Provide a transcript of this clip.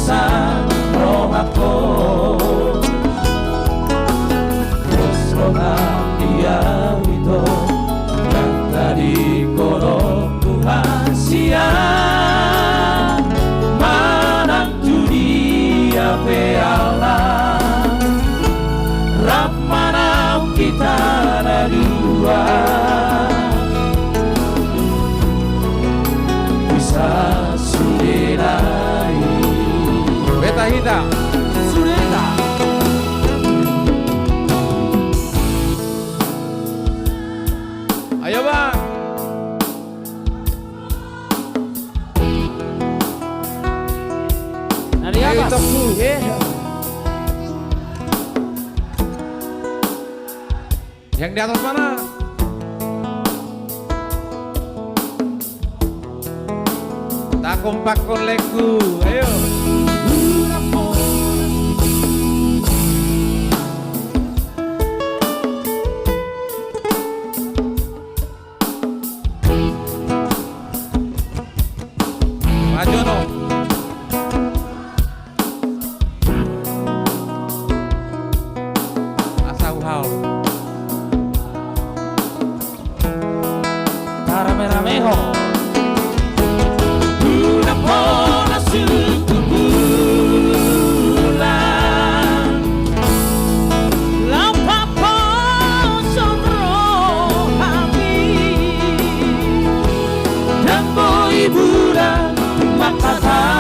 kuasa roh aku. Terus roh dia itu yang tadi kono Tuhan siang manang dunia Allah ramana kita dua bisa suderai beta hita sudeta ayo bang nari apa yang di atas mana? Tak kompak kon leku, ayo. Maju no. Asa uhau. Rame-rameho una pona suku bulan lampa sondro hati dan boy bulan mata